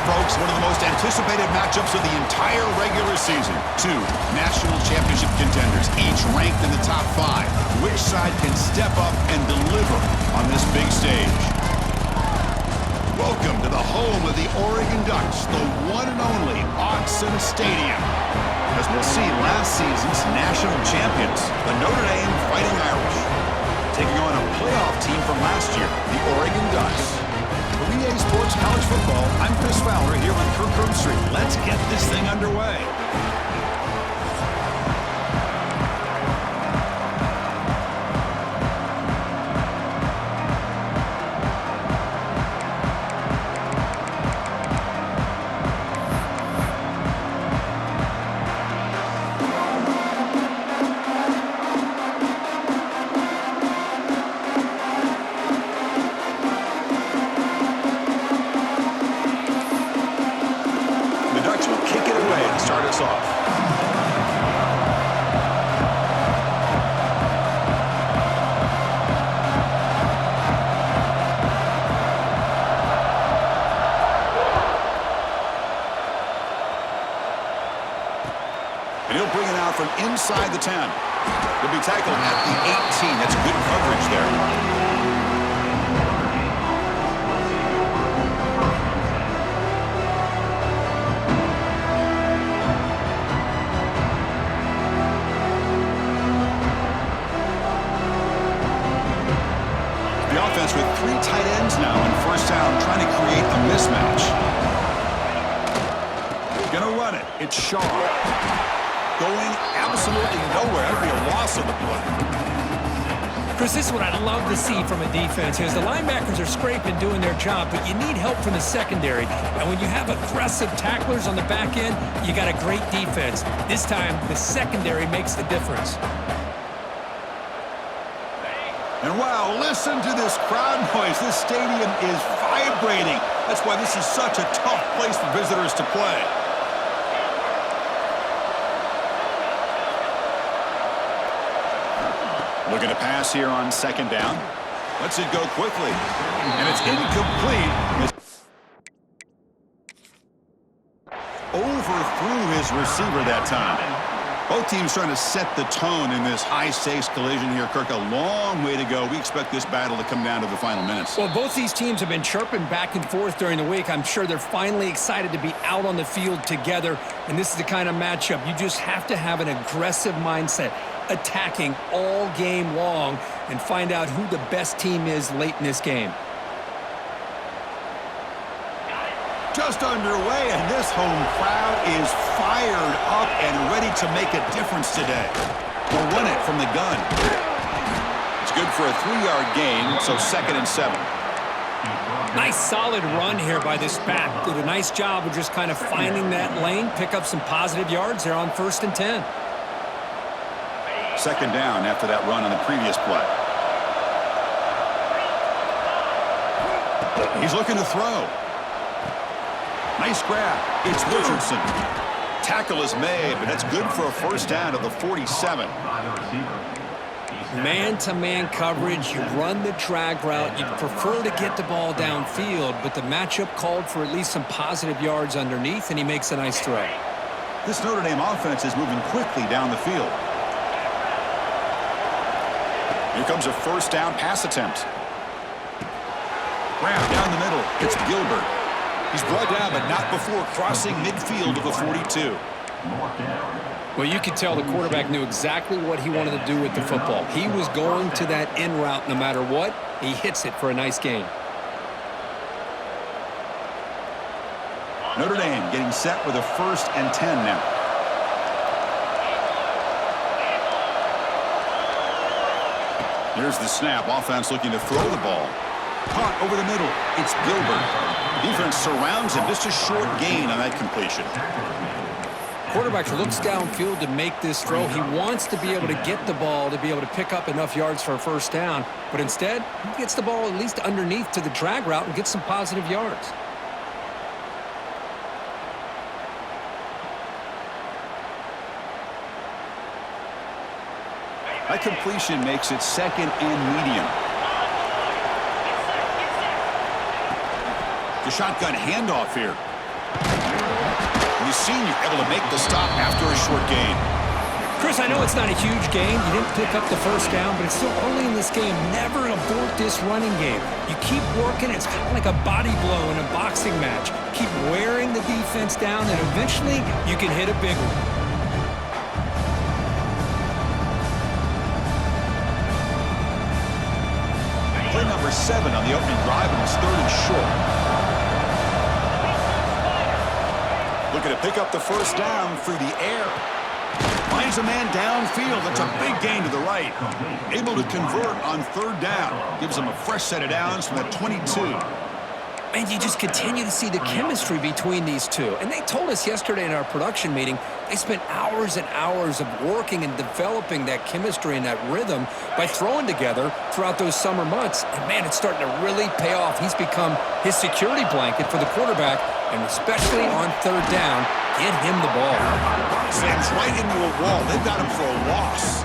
folks, one of the most anticipated matchups of the entire regular season. Two national championship contenders, each ranked in the top 5. Which side can step up and deliver on this big stage? Welcome to the home of the Oregon Ducks, the one and only Autzen Stadium. As we'll see, last season's national champions, the Notre Dame Fighting Irish, taking on a playoff team from last year, the Oregon Ducks. For EA Sports College Football, I'm Chris Fowler here on Kirk Herbstreit. Let's get this thing underway. And he'll bring it out from inside the 10. He'll be tackled at the 18. That's good coverage there. The offense with 3 tight ends now in first down, trying to create a mismatch. Gonna run it. It's Shaw. Going absolutely nowhere. That'll be a loss on the play. Chris, this is what I'd love to see from a defense is the linebackers are scraping, doing their job, but you need help from the secondary. And when you have aggressive tacklers on the back end, you got a great defense. This time, the secondary makes the difference. And wow, listen to this crowd noise. This stadium is vibrating. That's why this is such a tough place for visitors to play. Looking to pass here on second down. Lets it go quickly. And it's incomplete. Overthrew his receiver that time. Both teams trying to set the tone in this high-stakes collision here, Kirk. A long way to go. We expect this battle to come down to the final minutes. Well, both these teams have been chirping back and forth during the week. I'm sure they're finally excited to be out on the field together. And this is the kind of matchup you just have to have an aggressive mindset, attacking all game long, and find out who the best team is late in this game. Just underway, and this home crowd is fired up and ready to make a difference today. We'll run it from the gun. It's good for a 3-yard gain, so 2nd and 7. Nice solid run here by this back. Did a nice job of just kind of finding that lane, pick up some positive yards there on 1st and 10. 2nd down after that run on the previous play. He's looking to throw. Nice grab. It's Richardson. Tackle is made, but that's good for a first down to the 47. Man-to-man coverage, you run the drag route. You prefer to get the ball downfield, but the matchup called for at least some positive yards underneath, and he makes a nice throw. This Notre Dame offense is moving quickly down the field. Here comes a first down pass attempt. Brown down the middle. It's Gilbert. He's brought down, but not before crossing midfield of the 42. Well, you could tell the quarterback knew exactly what he wanted to do with the football. He was going to that in route no matter what. He hits it for a nice gain. Notre Dame getting set with a 1st and 10 now. Here's the snap. Offense looking to throw the ball. Caught over the middle. It's Gilbert. Defense surrounds him. Just a short gain on that completion. Quarterback looks downfield to make this throw. He wants to be able to get the ball to be able to pick up enough yards for a first down. But instead, he gets the ball at least underneath to the drag route and gets some positive yards. That completion makes it 2nd and medium. The shotgun handoff here. senior able to make the stop after a short gain. Chris, I know it's not a huge gain. You didn't pick up the first down, but it's still early in this game. Never abort this running game. You keep working. It's kind of like a body blow in a boxing match. Keep wearing the defense down, and eventually you can hit a big one. Play number 7 on the opening drive, and it's 3rd and short. Looking to pick up the first down through the air. Finds a man downfield. That's a big gain to the right. Able to convert on 3rd down. Gives him a fresh set of downs from the 22. And you just continue to see the chemistry between these two. And they told us yesterday in our production meeting, they spent hours and hours of working and developing that chemistry and that rhythm by throwing together throughout those summer months. And, man, it's starting to really pay off. He's become his security blanket for the quarterback, and especially on 3rd down, get him the ball. Slams right into a wall. They've got him for a loss.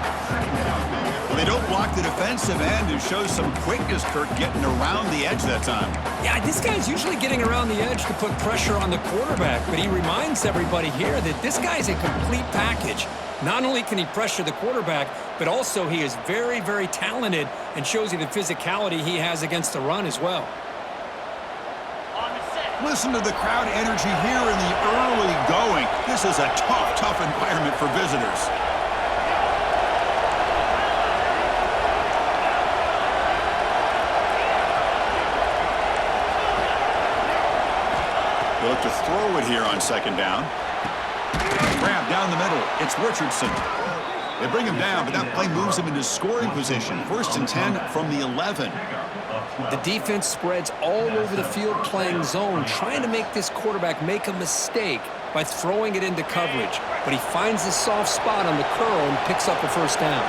Well, they don't block the defensive end, who shows some quickness, Kirk, getting around the edge that time. Yeah, this guy's usually getting around the edge to put pressure on the quarterback, but he reminds everybody here that this guy's a complete package. Not only can he pressure the quarterback, but also he is very, very talented and shows you the physicality he has against the run as well. Listen to the crowd energy here in the early going. This is a tough, tough environment for visitors. They look to throw it here on 2nd down. Grab down the middle. It's Richardson. They bring him down, but that play moves him into scoring position. 1st and 10 from the 11. The defense spreads all over the field playing zone, trying to make this quarterback make a mistake by throwing it into coverage. But he finds the soft spot on the curl and picks up a first down.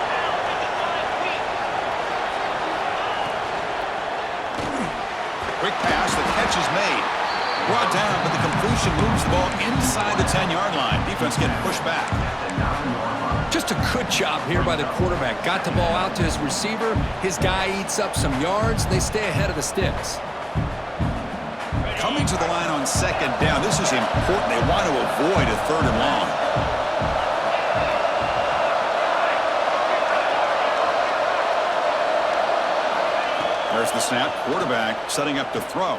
Quick pass, the catch is made. Brought down, but the completion moves the ball inside the 10-yard line. Defense getting pushed back. Just a good job here by the quarterback. Got the ball out to his receiver. His guy eats up some yards. They stay ahead of the sticks. Coming to the line on 2nd down. This is important. They want to avoid a 3rd and long. There's the snap. Quarterback setting up to throw.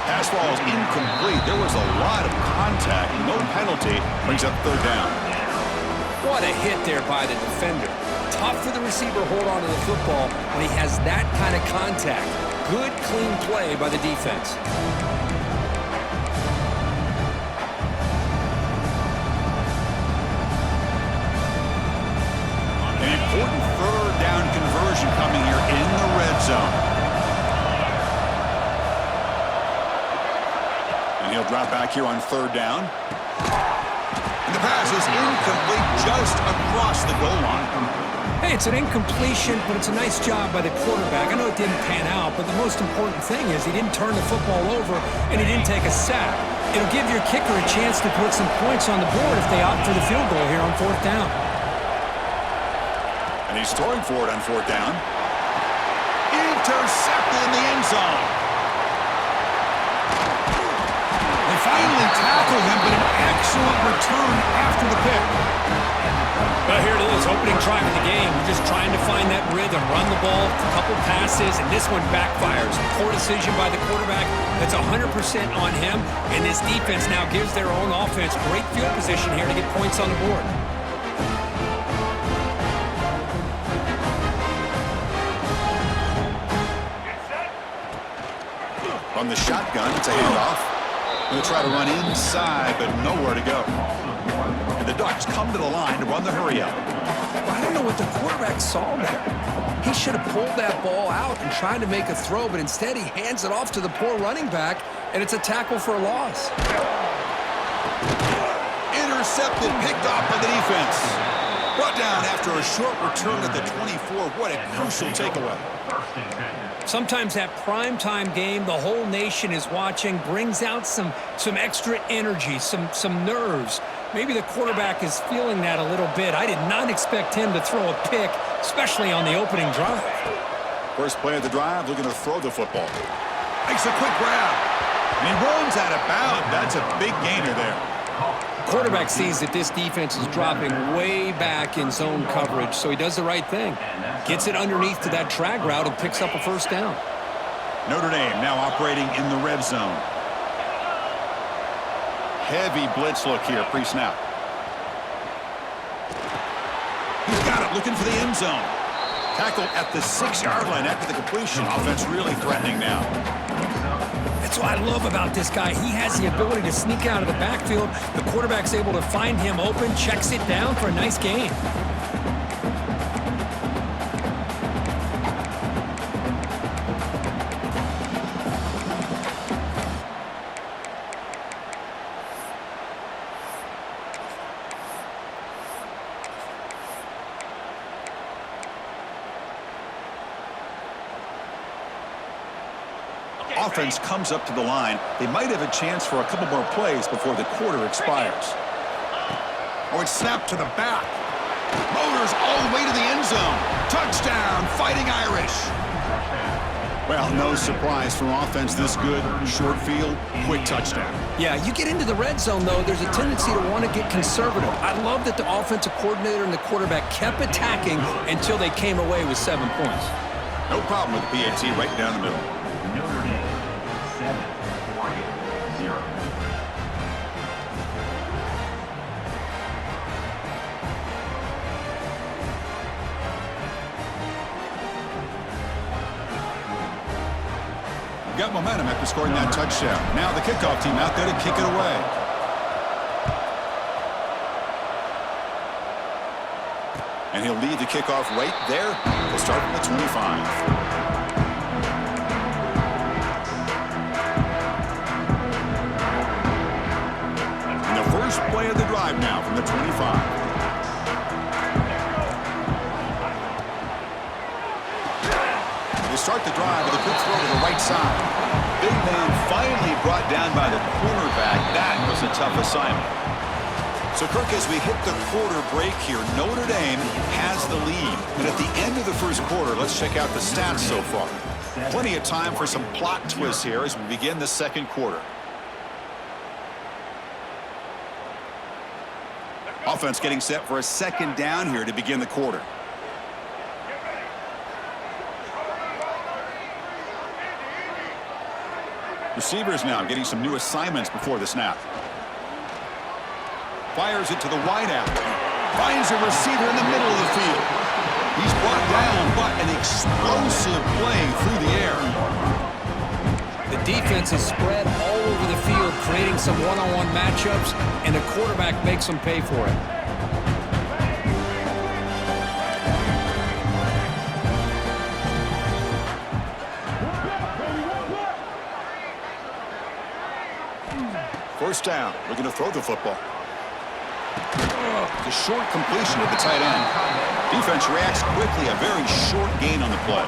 Pass ball is incomplete. There was a lot of contact. No penalty. Brings up 3rd down. What a hit there by the defender. Tough for the receiver to hold on to the football when he has that kind of contact. Good, clean play by the defense. An important 3rd down conversion coming here in the red zone. And he'll drop back here on 3rd down. And the pass is incomplete just across the goal line. Hey, it's an incompletion, but it's a nice job by the quarterback. I know it didn't pan out, but the most important thing is he didn't turn the football over and he didn't take a sack. It'll give your kicker a chance to put some points on the board if they opt for the field goal here on 4th down. And he's throwing for it on 4th down. Intercepted in the end zone. They finally tackled him, but an excellent return after the pick. Well, here it is, opening drive of the game. We're just trying to find that rhythm, run the ball, a couple passes, and this one backfires. Poor decision by the quarterback. That's 100% on him, and this defense now gives their own offense great field position here to get points on the board. From the shotgun, it's a handoff. Going to try to run inside, but nowhere to go. And the Ducks come to the line to run the hurry-up. I don't know what the quarterback saw there. He should have pulled that ball out and tried to make a throw, but instead he hands it off to the poor running back, and it's a tackle for a loss. Intercepted, picked off by the defense. Brought down after a short return to the 24. What a crucial takeaway. Sometimes that primetime game the whole nation is watching brings out some extra energy, some nerves. Maybe the quarterback is feeling that a little bit. I did not expect him to throw a pick, especially on the opening drive. First play of the drive, looking to throw the football. Makes a quick grab. And he runs out of bounds. That's a big gainer there. quarterback sees that this defense is dropping way back in zone coverage, so he does the right thing. Gets it underneath to that drag route and picks up a first down. Notre Dame now operating in the red zone. Heavy blitz look here, pre-snap. He's got it, looking for the end zone. Tackled at the 6-yard line after the completion. Offense really threatening now. That's what I love about this guy. He has the ability to sneak out of the backfield. The quarterback's able to find him open, checks it down for a nice gain. Offense comes up to the line. They might have a chance for a couple more plays before the quarter expires. Oh, it's snapped to the back. Motors all the way to the end zone. Touchdown, Fighting Irish. Well, no surprise from offense this good. Short field, quick touchdown. Yeah, you get into the red zone, though, there's a tendency to want to get conservative. I love that the offensive coordinator and the quarterback kept attacking until they came away with 7 points. No problem with the PAT right down the middle. Notre Dame, 7-0. Got momentum after scoring that touchdown. Now the kickoff team out there to kick it away. And he'll lead the kickoff right there. He'll start from the 25. First play of the drive now from the 25. They start the drive with a quick throw to the right side. Big man finally brought down by the cornerback. That was a tough assignment. So, Kirk, as we hit the quarter break here, Notre Dame has the lead. And at the end of the first quarter, let's check out the stats so far. Plenty of time for some plot twists here as we begin the second quarter. Offense getting set for a second down here to begin the quarter. Receivers now getting some new assignments before the snap. Fires it to the wideout. Finds a receiver in the middle of the field. He's brought down, but an explosive play through the air. The defense is spread all over the field, creating some one-on-one matchups, and the quarterback makes them pay for it. First down, looking to throw the football. The short completion of the tight end. Defense reacts quickly, a very short gain on the play.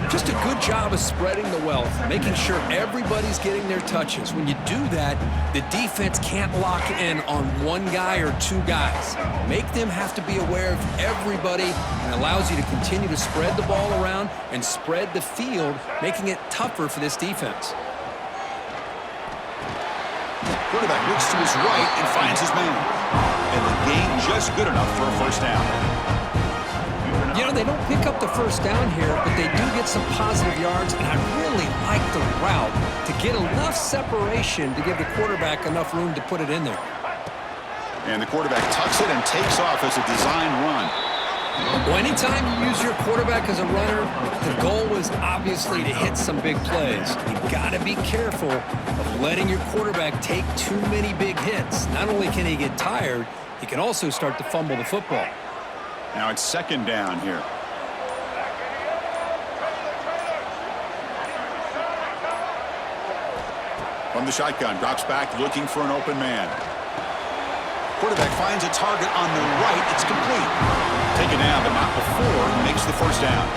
Just a good job of spreading the wealth, making sure everybody's getting their touches. When you do that, the defense can't lock in on one guy or two guys. Make them have to be aware of everybody, and allows you to continue to spread the ball around and spread the field, making it tougher for this defense. Quarterback looks to his right and finds his man. And the gain just good enough for a first down. You know, they don't pick up the first down here, but they do get some positive yards, and I really like the route to get enough separation to give the quarterback enough room to put it in there. And the quarterback tucks it and takes off as a design run. Well, anytime you use your quarterback as a runner, the goal is obviously to hit some big plays. You've got to be careful of letting your quarterback take too many big hits. Not only can he get tired, he can also start to fumble the football. Now it's second down here. From the shotgun, drops back looking for an open man. Quarterback finds a target on the right. It's complete. Taken down, but not before he makes the first down.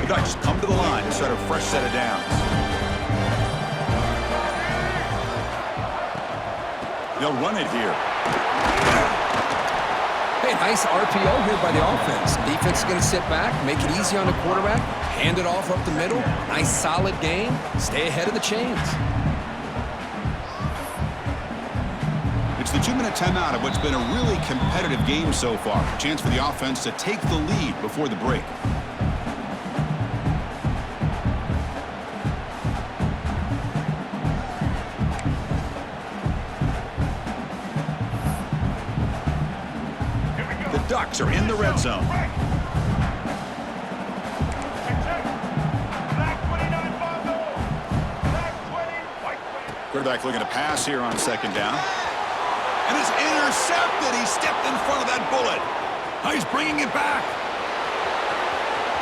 The Ducks come to the line to start a fresh set of downs. They'll run it here. Hey, Okay, nice RPO here by the offense. Defense is going to sit back, make it easy on the quarterback, hand it off up the middle. Nice solid game. Stay ahead of the chains. It's the 2-minute timeout of what's been a really competitive game so far. Chance for the offense to take the lead before the break. The Ducks are in the red zone. Quarterback looking to pass here on second down. And it's intercepted. He stepped in front of that bullet. Now he's bringing it back.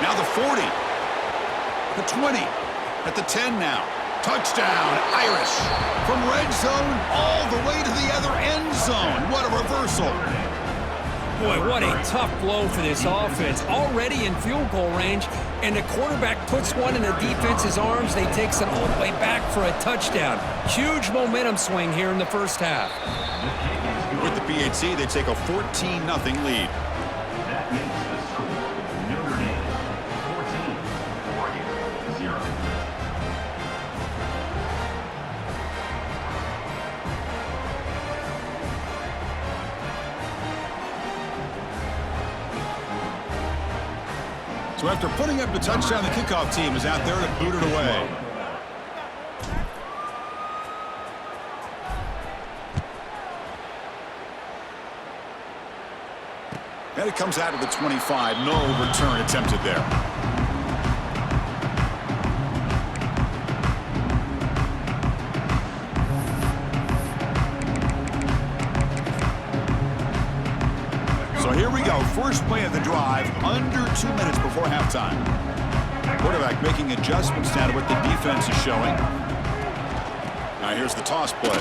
Now the 40. The 20. At the 10 now. Touchdown, Irish. From red zone all the way to the other end zone. What a reversal. Boy, what a tough blow for this offense. Already in field goal range, and the quarterback puts one in the defense's arms. They takes it all the way back for a touchdown. Huge momentum swing here in the first half. With the PHC, they take a 14-0 lead. That makes the score Notre Dame 14, Oregon 0. So after putting up the touchdown, the kickoff team is out there to boot it away. And it comes out of the 25. No return attempted there. So here we go. First play of the drive, under 2 minutes before halftime. Quarterback making adjustments now to what the defense is showing. Now here's the toss play.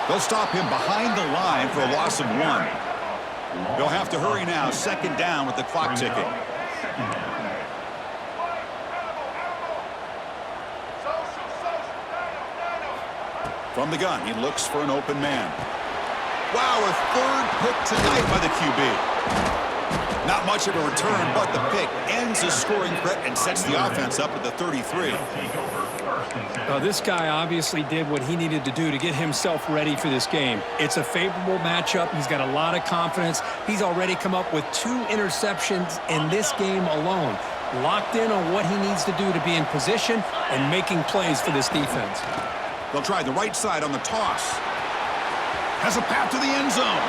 They'll stop him behind the line for a loss of 1. They'll have to hurry now. Second down with the clock ticking. From the gun, he looks for an open man. Wow, a third pick tonight by the QB. Not much of a return, but the pick ends the scoring threat and sets the offense up at the 33. This guy obviously did what he needed to do to get himself ready for this game. It's a favorable matchup. He's got a lot of confidence. He's already come up with 2 interceptions in this game alone. Locked in on what he needs to do to be in position and making plays for this defense. They'll try the right side on the toss. Has a path to the end zone.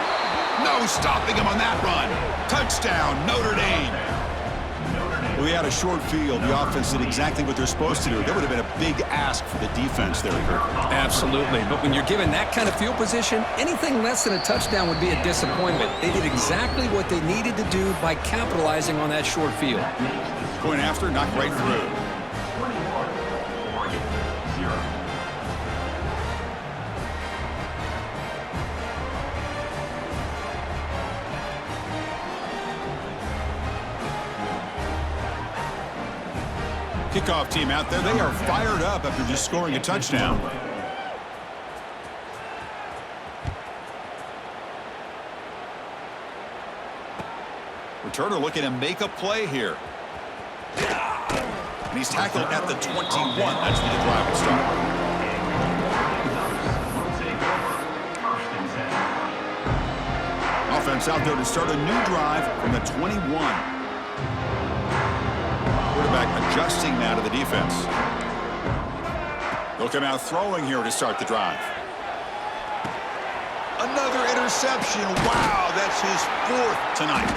No stopping him on that run. Touchdown, Notre Dame. We had a short field. The offense did exactly what they're supposed to do. That would have been a big ask for the defense there, Kurt. Absolutely. But when you're given that kind of field position, anything less than a touchdown would be a disappointment. They did exactly what they needed to do by capitalizing on that short field. Going after, knocked right through. Oregon 0. Kickoff team out there. They are fired up after just scoring a touchdown. Returner looking to make a play here. And he's tackled at the 21. That's where the drive will start. Offense out there to start a new drive from the 21. Quarterback adjusting now to the defense. They'll come out throwing here to start the drive. Another interception. Wow, that's his 4th tonight.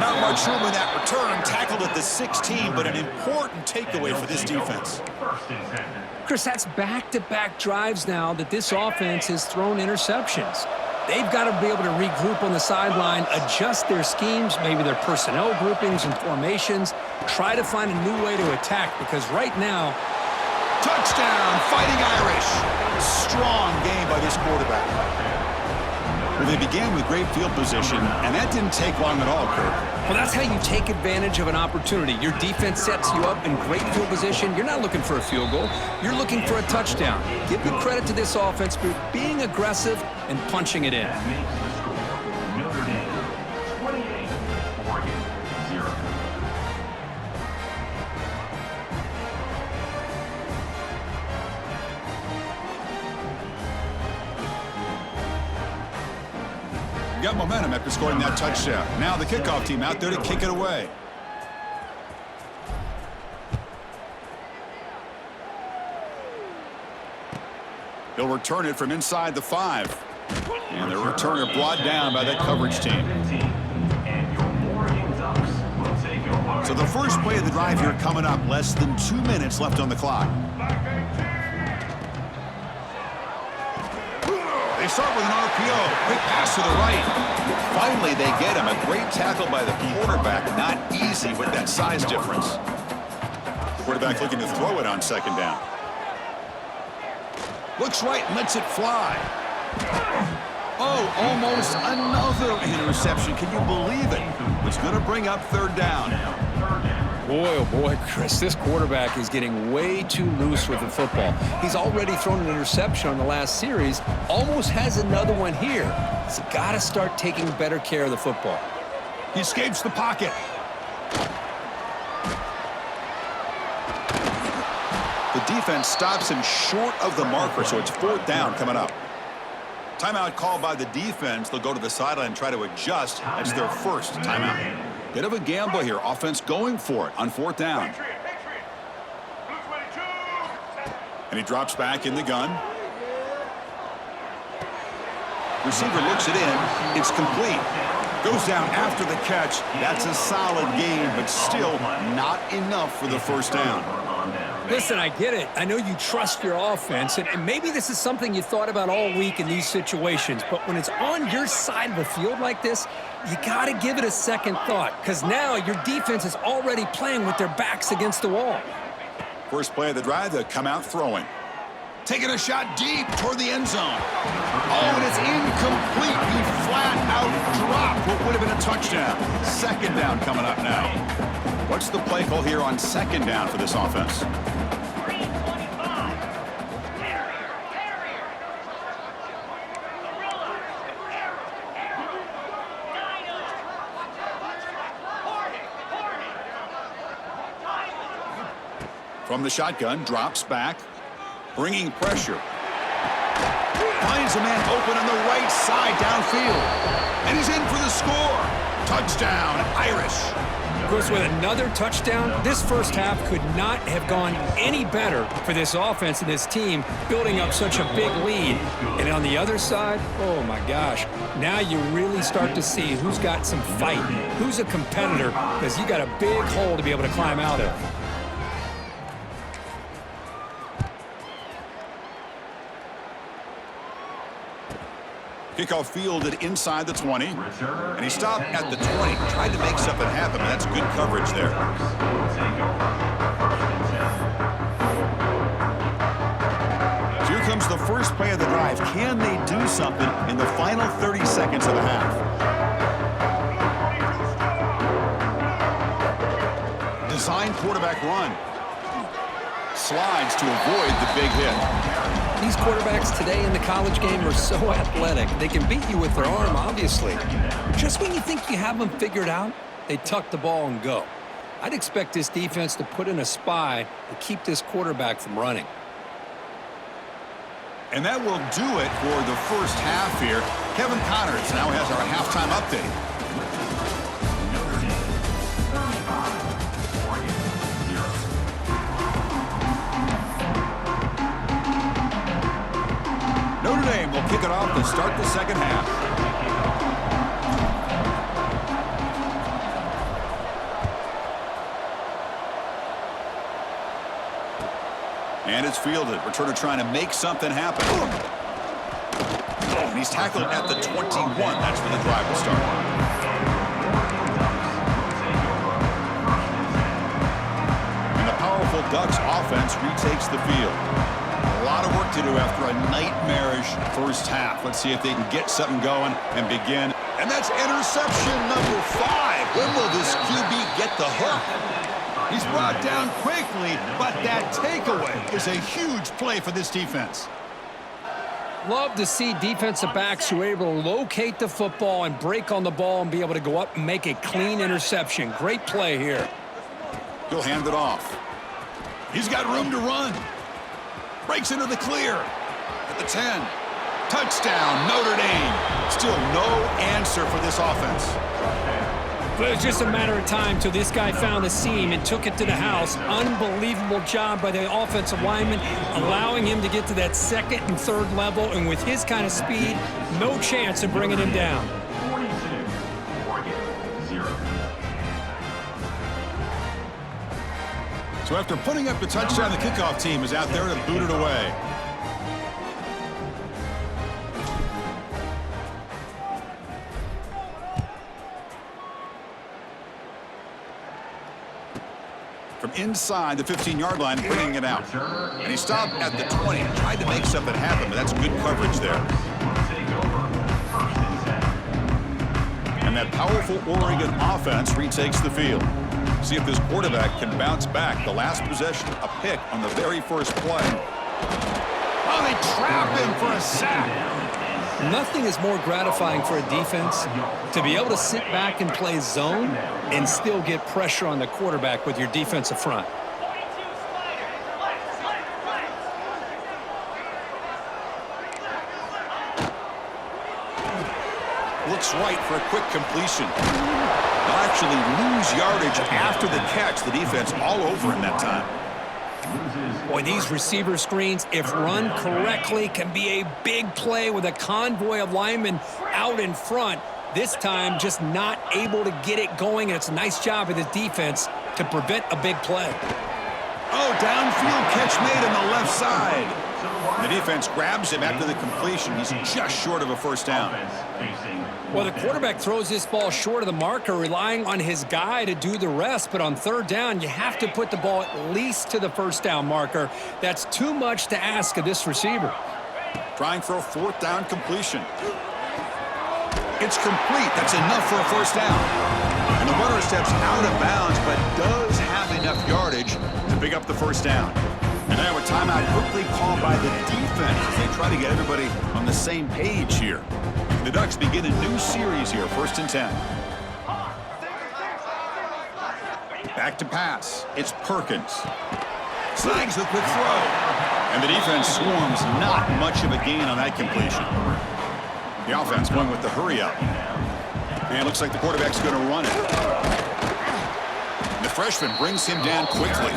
Not much room in that return. Tackled at the 16, but an important takeaway for this defense. Chris, that's back-to-back drives now that this offense has thrown interceptions. They've got to be able to regroup on the sideline, adjust their schemes, maybe their personnel groupings and formations, try to find a new way to attack, because right now... Touchdown, Fighting Irish. Strong game by this quarterback. Well, they began with great field position, and that didn't take long at all, Kirk. Well, that's how you take advantage of an opportunity. Your defense sets you up in great field position. You're not looking for a field goal. You're looking for a touchdown. Give the credit to this offense for being aggressive and punching it in. That makes the score Notre They've got momentum after scoring that touchdown. Now the kickoff team out there to kick it away. He'll return it from inside the 5. And the returner brought down by that coverage team. So the first play of the drive here coming up. Less than 2 minutes left on the clock. They start with an RPO. Quick pass to the right. Finally, they get him. A great tackle by the quarterback. Not easy with that size difference. Quarterback looking to throw it on second down. Looks right and lets it fly. Oh, almost another interception. Can you believe it? It's going to bring up third down. Boy, oh boy, Chris, this quarterback is getting way too loose with the football. He's already thrown an interception on the last series, almost has another one here. He's got to start taking better care of the football. He escapes the pocket. The defense stops him short of the marker, so it's fourth down coming up. Timeout called by the defense. They'll go to the sideline and try to adjust. That's their first timeout. Bit of a gamble here. Offense going for it on fourth down. And he drops back in the gun. Receiver looks it in. It's complete. Goes down after the catch. That's a solid game, but still not enough for the first down. Listen, I get it. I know you trust your offense, and maybe this is something you thought about all week in these situations, but when it's on your side of the field like this, you got to give it a second thought, because now your defense is already playing with their backs against the wall. First play of the drive, they'll come out throwing. Taking a shot deep toward the end zone. Oh, and it's incomplete. He flat out dropped what would have been a touchdown. Second down coming up now. What's the play call here on second down for this offense? From the shotgun, drops back, bringing pressure. Finds a man open on the right side downfield. And he's in for the score. Touchdown, Irish. Of course, with another touchdown, this first half could not have gone any better for this offense and this team, building up such a big lead. And on the other side, oh my gosh, now you really start to see who's got some fight, who's a competitor, because you got a big hole to be able to climb out of. Kickoff fielded inside the 20, and he stopped at the 20. Tried to make something happen, but that's good coverage there. So here comes the first play of the drive. Can they do something in the final 30 seconds of the half? Design quarterback run. Slides to avoid the big hit. These quarterbacks today in the college game are so athletic. They can beat you with their arm, obviously. Just when you think you have them figured out, they tuck the ball and go. I'd expect this defense to put in a spy to keep this quarterback from running. And that will do it for the first half here. Kevin Connors now has our halftime update. Notre Dame will kick it off to start the second half. And it's fielded. Returner trying to make something happen. And he's tackled at the 21. That's where the drive will start. And the powerful Ducks offense retakes the field. A lot of work to do after a nightmarish first half. Let's see if they can get something going and begin. And that's interception number 5. When will this QB get the hook? He's brought down quickly, but that takeaway is a huge play for this defense. Love to see defensive backs who are able to locate the football and break on the ball and be able to go up and make a clean interception. Great play here. He'll hand it off. He's got room to run. Breaks into the clear at the 10. Touchdown, Notre Dame. Still no answer for this offense. But it was just a matter of time till this guy found the seam and took it to the house. Unbelievable job by the offensive lineman, allowing him to get to that second and third level. And with his kind of speed, no chance of bringing him down. 42, Oregon, 0. So after putting up the touchdown, the kickoff team is out there to boot it away. From inside the 15-yard line, bringing it out. And he stopped at the 20. Tried to make something happen, but that's good coverage there. And that powerful Oregon offense retakes the field. See if this quarterback can bounce back. The last possession, a pick on the very first play. Oh, they trap him for a sack. Nothing is more gratifying for a defense to be able to sit back and play zone and still get pressure on the quarterback with your defensive front. Looks right for a quick completion. They'll actually lose yardage after the catch. The defense all over him that time. Boy, these receiver screens, if run correctly, can be a big play with a convoy of linemen out in front. This time, just not able to get it going, and it's a nice job of the defense to prevent a big play. Oh, downfield catch made on the left side. The defense grabs him after the completion. He's just short of a first down. Well, the quarterback throws this ball short of the marker, relying on his guy to do the rest. But on third down, you have to put the ball at least to the first down marker. That's too much to ask of this receiver. Trying for a fourth down completion. It's complete. That's enough for a first down. And the runner steps out of bounds, but does have enough yardage to pick up the first down. And now a timeout quickly called by the defense as they try to get everybody on the same page here. The Ducks begin a new series here, 1st and 10. Back to pass. It's Perkins. Snags the quick throw. And the defense swarms, not much of a gain on that completion. The offense going with the hurry up. And it looks like the quarterback's going to run it. The freshman brings him down quickly.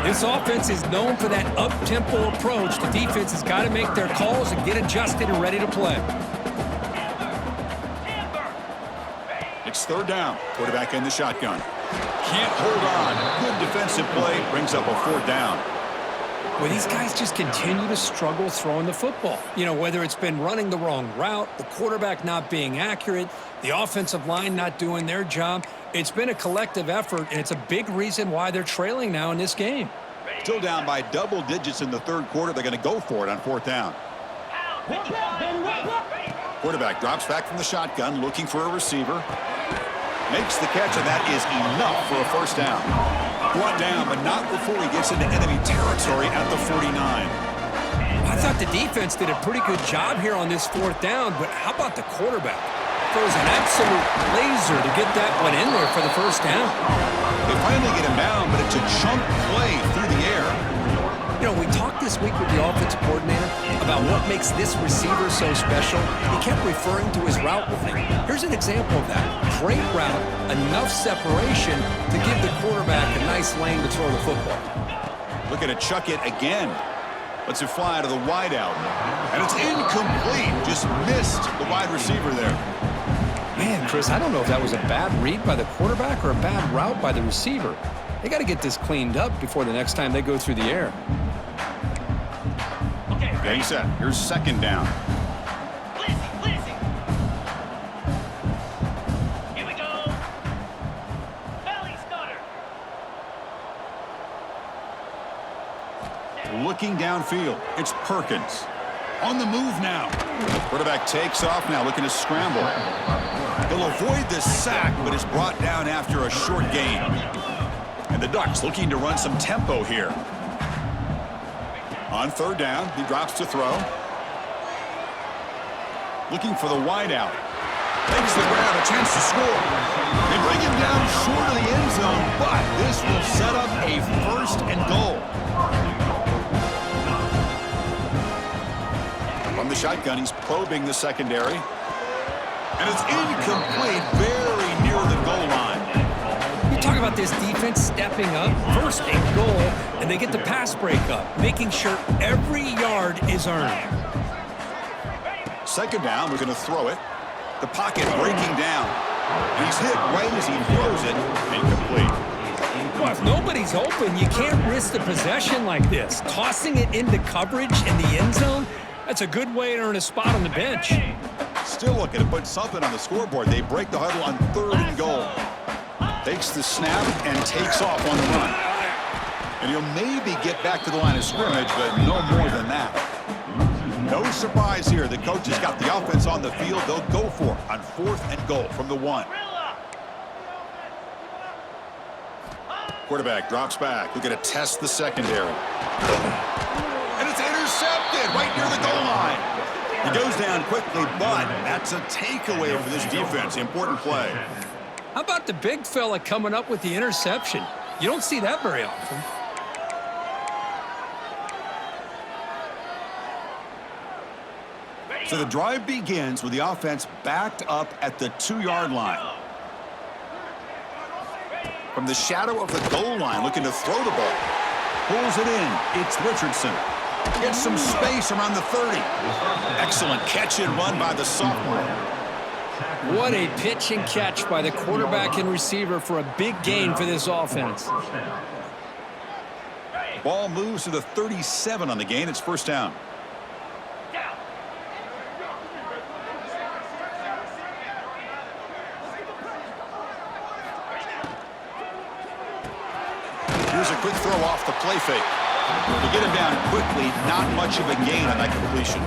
This offense is known for that up-tempo approach. The defense has got to make their calls and get adjusted and ready to play. It's third down. Quarterback in the shotgun. Can't hold on. Good defensive play. Brings up a fourth down. Well, these guys just continue to struggle throwing the football. You know, whether it's been running the wrong route, the quarterback not being accurate, the offensive line not doing their job. It's been a collective effort, and it's a big reason why they're trailing now in this game. Still down by double digits in the third quarter. They're going to go for it on fourth down. Quarterback drops back from the shotgun, looking for a receiver. Makes the catch, and that is enough for a first down. Brought down, but not before he gets into enemy territory at the 49. I thought the defense did a pretty good job here on this fourth down, but how about the quarterback? Throws an absolute laser to get that one in there for the first down. They finally get him down, but it's a chunk play through the air. You know, we talked this week with the offensive coordinator about what makes this receiver so special. He kept referring to his route running. Here's an example of that. Great route, enough separation to give the quarterback a nice lane to throw the football. Looking to chuck it again. Lets it fly to the wide out. And it's incomplete. Just missed the wide receiver there. Man, Chris, I don't know if that was a bad read by the quarterback or a bad route by the receiver. They got to get this cleaned up before the next time they go through the air. Getting set. Here's second down. Here we go. Belly stutter. Looking downfield. It's Perkins. On the move now. Quarterback takes off now, looking to scramble. He'll avoid the sack, but is brought down after a short gain. And the Ducks looking to run some tempo here. On third down, he drops to throw. Looking for the wide out. Makes the grab, a chance to score. They bring him down short of the end zone, but this will set up a first and goal. From the shotgun, he's probing the secondary. And it's incomplete, very near the goal line. You talk about this defense stepping up, first and goal, and they get the pass breakup, making sure every yard is earned. Second down, we're going to throw it. The pocket breaking down. And he's hit right as he throws it. Incomplete. Well, if nobody's open, you can't risk the possession like this. Tossing it into coverage in the end zone, that's a good way to earn a spot on the bench. Still looking to put something on the scoreboard. They break the huddle on 3rd and goal. Takes the snap and takes off on the run. And he'll maybe get back to the line of scrimmage, but no more than that. No surprise here. The coach has got the offense on the field. They'll go for it on 4th and goal from the 1. Quarterback drops back. We're going to test the secondary. And it's intercepted right near the goal line. He goes down quickly, but that's a takeaway for this defense. Important play. How about the big fella coming up with the interception? You don't see that very often. So the drive begins with the offense backed up at the 2-yard line. From the shadow of the goal line, looking to throw the ball. Pulls it in. It's Richardson. Gets some space around the 30. Excellent catch and run by the sophomore. What a pitch and catch by the quarterback and receiver for a big gain for this offense. Ball moves to the 37 on the gain. It's first down. Here's a quick throw off the play fake. To get him down quickly, not much of a gain on that completion.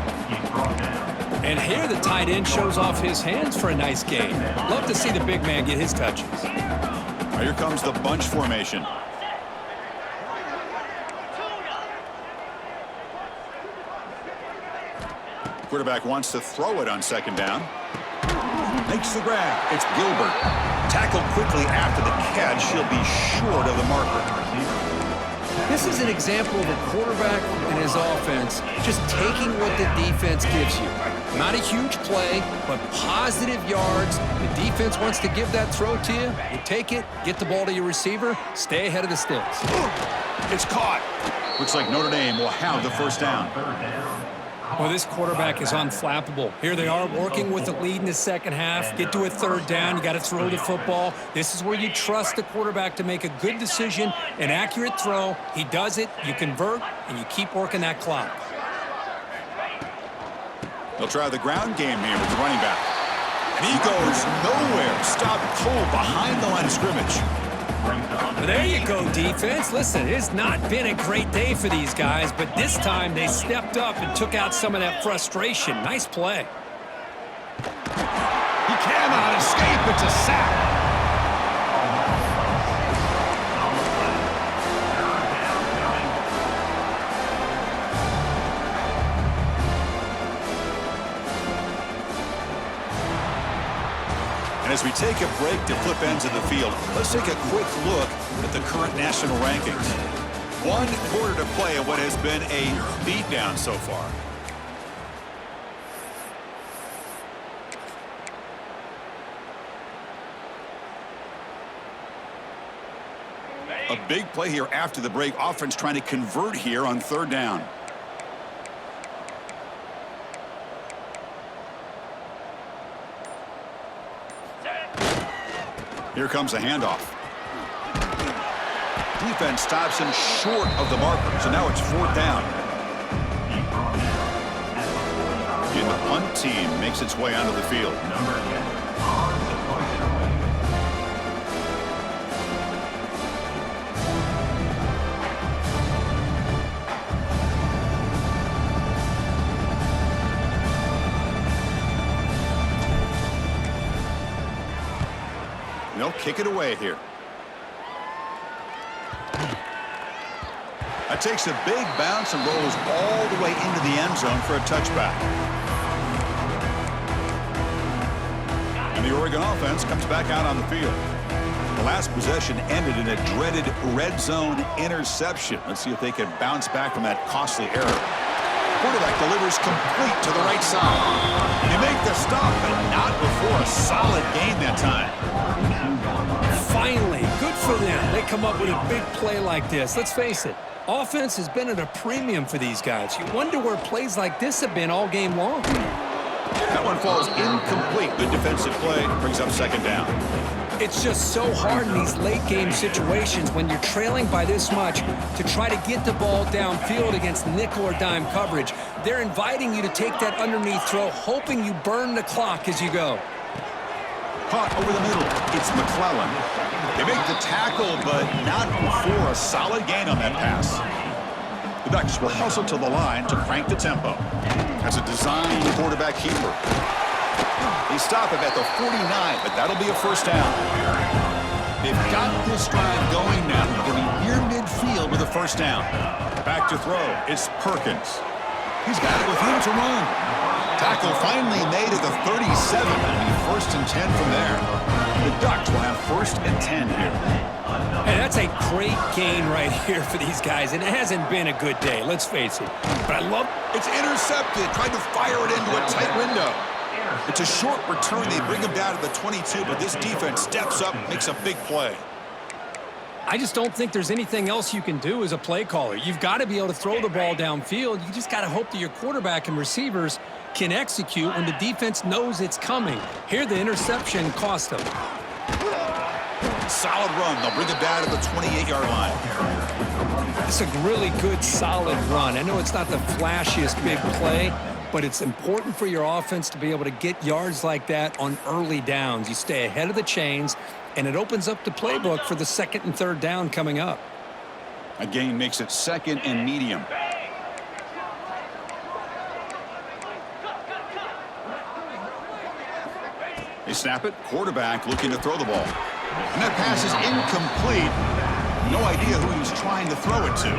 And here the tight end shows off his hands for a nice gain. Love to see the big man get his touches. Now here comes the bunch formation. Quarterback wants to throw it on second down. Makes the grab. It's Gilbert. Tackled quickly after the catch. He'll be short of the marker. This is an example of a quarterback and his offense just taking what the defense gives you. Not a huge play, but positive yards. The defense wants to give that throw to you. You take it, get the ball to your receiver, stay ahead of the sticks. It's caught. Looks like Notre Dame will have the first down. Well, this quarterback is unflappable. Here they are working with the lead in the second half. Get to a 3rd down. You got to throw the football. This is where you trust the quarterback to make a good decision, an accurate throw. He does it, you convert, and you keep working that clock. They'll try the ground game here with the running back. And he goes nowhere. Stopped cold behind the line of scrimmage. There you go, defense. Listen, it's not been a great day for these guys, but this time they stepped up and took out some of that frustration. Nice play. He cannot escape. It's a sack. And as we take a break to flip ends of the field, let's take a quick look at the current national rankings. 1 quarter to play in what has been a beatdown so far. A big play here after the break. Offense trying to convert here on 3rd down. Here comes a handoff. Defense stops him short of the marker, so now it's 4th down. And the punt team makes its way onto the field. They'll kick it away here. That takes a big bounce and rolls all the way into the end zone for a touchback. And the Oregon offense comes back out on the field. The last possession ended in a dreaded red zone interception. Let's see if they can bounce back from that costly error. Quarterback delivers complete to the right side. They make the stop, but not before a A solid game that time. Finally, good for them. They come up with a big play like this. Let's face it, offense has been at a premium for these guys. You wonder where plays like this have been all game long. That one falls incomplete. Good defensive play. Brings up second down. It's just so hard in these late-game situations when you're trailing by this much to try to get the ball downfield against nickel or dime coverage. They're inviting you to take that underneath throw, hoping you burn the clock as you go. Caught over the middle. It's McClellan. They make the tackle, but not before a solid gain on that pass. The Ducks will hustle to the line to crank the tempo. That's a designed quarterback keeper. They stop him at the 49, but that'll be a first down. They've got this drive going now. They'll be near midfield with a first down. Back to throw. It's Perkins. He's got it with room to run. Tackle finally made at the 37. It'll be first and 10 from there. The Ducks will have first and 10 here. Hey, that's a great gain right here for these guys, and it hasn't been a good day, let's face it. But I love It's intercepted. Tried to fire it into a tight window. It's a short return. They bring him down to the 22, but this defense steps up, makes a big play. I just don't think there's anything else you can do as a play caller. You've got to be able to throw the ball downfield. You just got to hope that your quarterback and receivers can execute when the defense knows it's coming. Here, the interception cost them. Solid run. They'll bring it down to the 28-yard line. It's a really good, solid run. I know it's not the flashiest big play, but it's important for your offense to be able to get yards like that on early downs. You stay ahead of the chains, and it opens up the playbook for the second and third down coming up. A gain makes it second and medium. They snap it. Quarterback looking to throw the ball. And that pass is incomplete. No idea who he was trying to throw it to.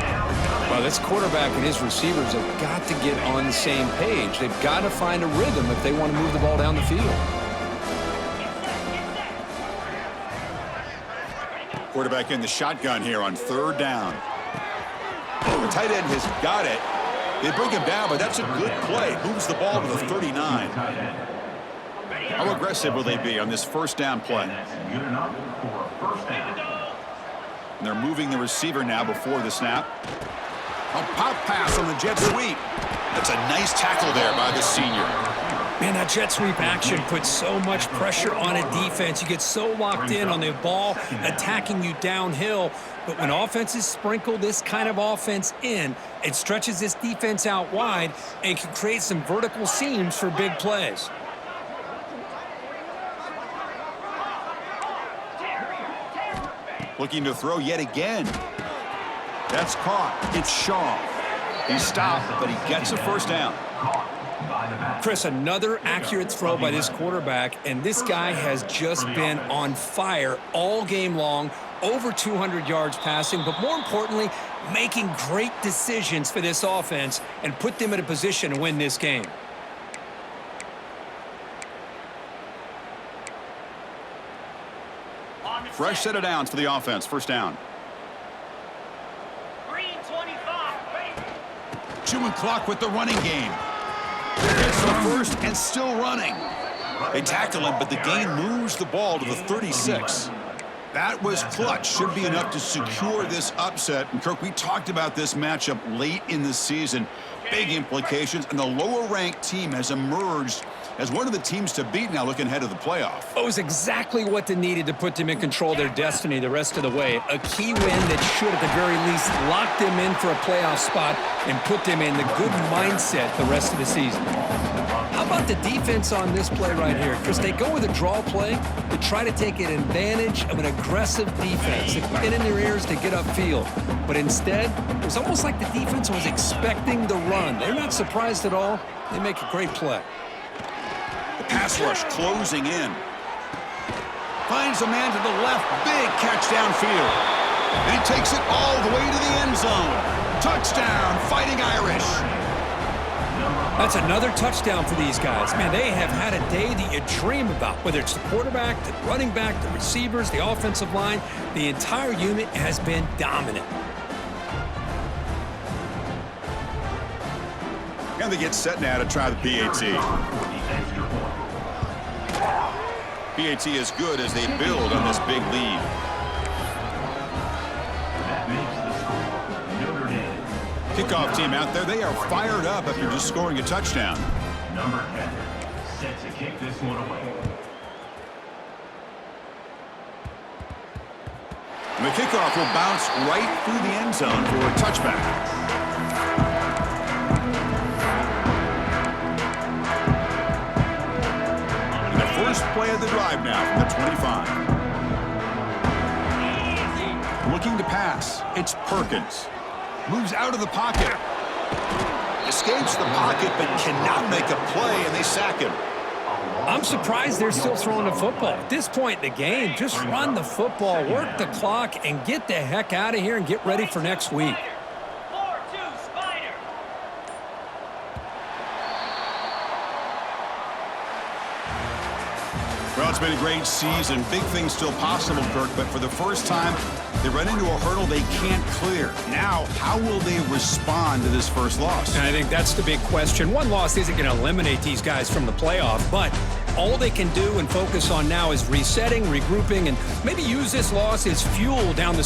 Well, this quarterback and his receivers have got to get on the same page. They've got to find a rhythm if they want to move the ball down the field. Quarterback in the shotgun here on third down. The tight end has got it. They bring him down, but that's a good play. Moves the ball to the 39. How aggressive will they be on this first down play? And they're moving the receiver now before the snap. A pop pass on the jet sweep. That's a nice tackle there by the senior. Man, that jet sweep action puts so much pressure on a defense. You get so locked in on the ball attacking you downhill. But when offenses sprinkle this kind of offense in, it stretches this defense out wide and can create some vertical seams for big plays. Looking to throw yet again. That's caught. It's Shaw. He stopped, but he gets a first down. Chris, another accurate throw by this quarterback, and this guy has just been on fire all game long, over 200 yards passing, but more importantly, making great decisions for this offense and put them in a position to win this game. Fresh set of downs for the offense. First down. Green 25. Chewing clock with the running game. Gets the first and still running. They tackle him, but the gain moves the ball to the 36. That was clutch. Should be enough to secure this upset. And Kirk, we talked about this matchup late in the season. Big implications, and the lower-ranked team has emerged as one of the teams to beat now looking ahead of the playoff. It was exactly what they needed to put them in control of their destiny the rest of the way. A key win that should, at the very least, lock them in for a playoff spot and put them in the good mindset the rest of the season. How about the defense on this play right here? Chris, they go with a draw play to try to take an advantage of an aggressive defense. They pin in their ears to get upfield. But instead, it was almost like the defense was expecting the run. They're not surprised at all. They make a great play. The pass rush closing in. Finds a man to the left. Big catch downfield. And he takes it all the way to the end zone. Touchdown, Fighting Irish. That's another touchdown for these guys. Man, they have had a day that you dream about, whether it's the quarterback, the running back, the receivers, the offensive line. The entire unit has been dominant. And they get set now to try the PAT. PAT is good as they build on this big lead. That makes the score Notre Dame. Kickoff team out there, they are fired up after just scoring a touchdown. Number 10, set to kick this one away. And the kickoff will bounce right through the end zone for a touchback. And the first play of the drive now from the 25. Looking to pass. It's Perkins. Moves out of the pocket. Escapes the pocket but cannot make a play, and they sack him. I'm surprised they're still throwing the football. At this point in the game, just run the football, work the clock, and get the heck out of here and get ready for next week. 4-2 Spider. Well, it's been a great season. Big things still possible, Kirk, but for the first time, they run into a hurdle they can't clear. Now, how will they respond to this first loss? And I think that's the big question. One loss isn't going to eliminate these guys from the playoff, but all they can do and focus on now is resetting, regrouping, and maybe use this loss as fuel down the